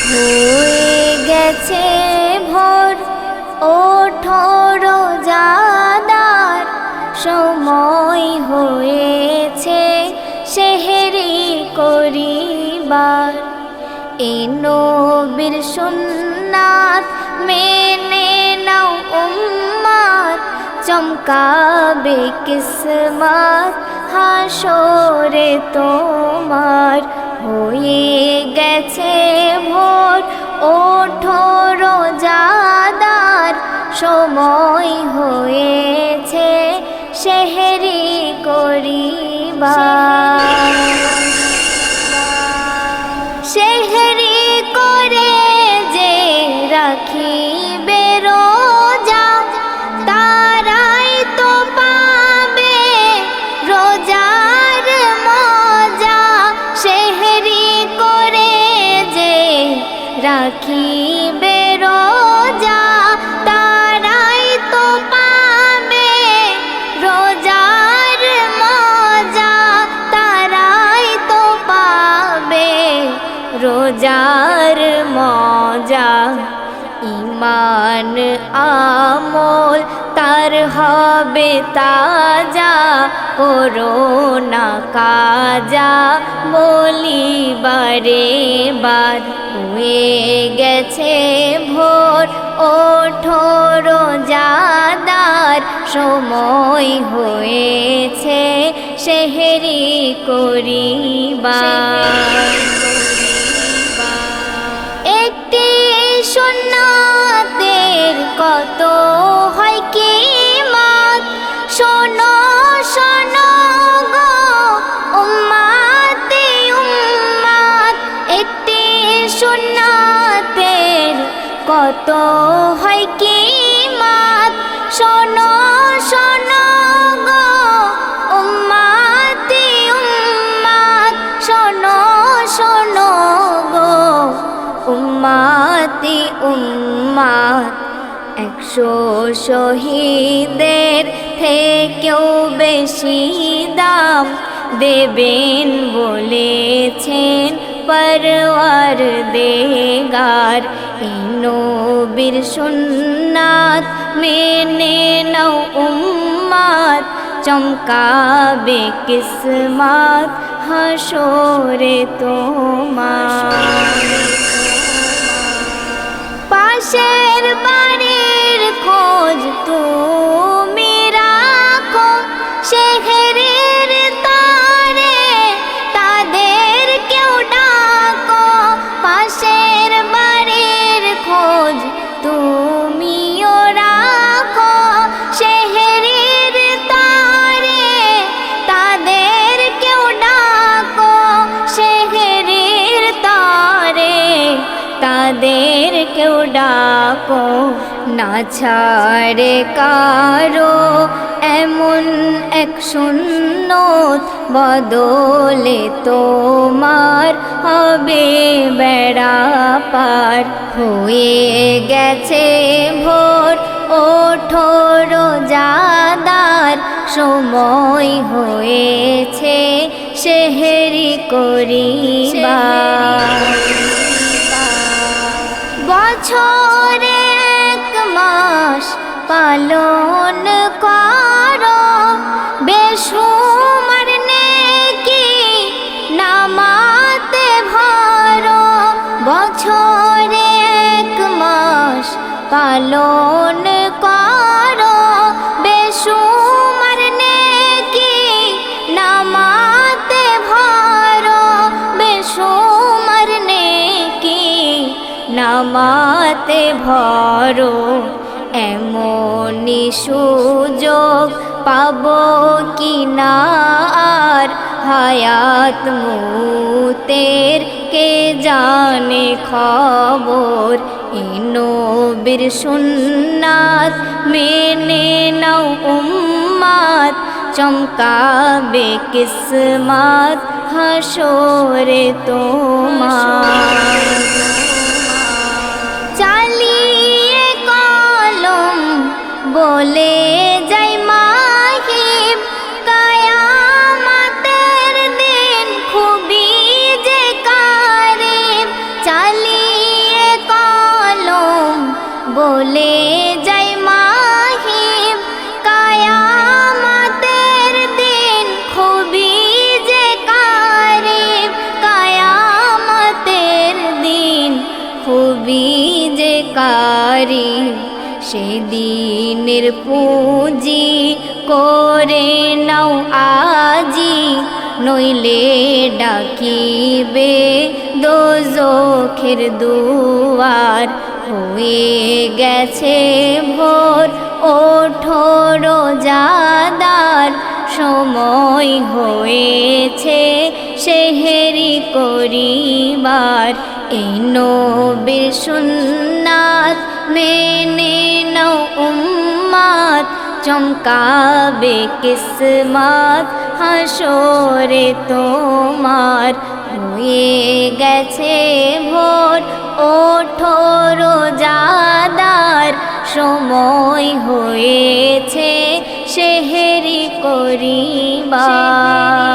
হয়ে গেছে ভোর, ওঠো রোজাদার, সময় হয়েছে সেহরি করিবার। এ নবীর সুন্নাত মেনে নাও উম্মাত, চমকাবে কিসমত হাসরে তোমার। হয়ে গেছে ভোর, ওঠো রোজাদার, সময় হয়েছে সেহরি করিবার। সেহরি করে যে রাখিবে রোজা, তারাই তো পাবে রোজার মজা। সেহরি করে যে রাখিবে রোজা, তারাই তো পাবে রোজার মজা। তারাই তো পাবে রোজার মজা। ঈমান আমল তার হবে তাজা, করোনা কাজা বলি বারে বার। হয়ে গেছে ভোর, ওঠো রোজাদার, সময় হয়েছে সেহরি করিবার। একটি সুন্নাতের কত হয় কিমাত, শোনো শোনো গো উম্মাতে উম্মাত। একটি সুন্নাতের কত হয় কিমাত, শোনো শোনো গো উম্মাতে উম্মাত। শোনো শোনো গো উম্মাতি উম্মাত। 100 শহীদের থেকেও বেশি দাম দেবেন বলেছেন পরওয়ারদিগার। এই নবীর সুন্নাত মেনে নাও উম্মাত, চমকাবে কিসমত হাসরে তোমার। পাশের বাড়ির খোঁজ তুমি রাখো, সেহরির তারে তাদের কেউ ডাকো। পাশের বাড়ির খোঁজ তুমিও রাখো, সেহরির তারে তাদের কেউ ডাকো। সেহরির তারে তাদের কেউ ডাকো। না ছাড়ে কারো এমন এক সুন্নত, বদলে তোমার হবে বেড়া পার। হয়ে গেছে ভোর, ওঠো রোজাদার, সময় হয়েছে সেহরি করিবার। বছরে 1 মাস পালন করো, বেশুমার নেকি নামাতে ভরো। বছরে 1 মাস পালন করো, বেশুমার নেকি নামাতে ভরো। বেশুমার নেকি নামাতে ভরো। এমনি সুযোগ পাবো কি না আর, হায়াত মৌতের কে জানে খবর। এই নবীর সুন্নাত মেনে নাও উম্মাত, চমকাবে কিসমত হাসরে তোমার। চালিয়ে কলম বলে যাই মাহিম, কায়ামতের দিন খুবই যে কারিম। চালিয়ে গরিব সেদিনের পুঁজি করে নাও আজি নইলে ডাকিবে দোজখের দুয়ার হয়ে গেছে ভোর ওঠো রোজাদার সময় হয়েছে সেহেরি করিবার এই নবীর সুন্নাত মেনে নাও উম্মাত চমকাবে কিসমত হাসরে তোমার হয়ে গেছে ভোর ওঠো রোজাদার সময় হয়েছে সেহেরি করিবার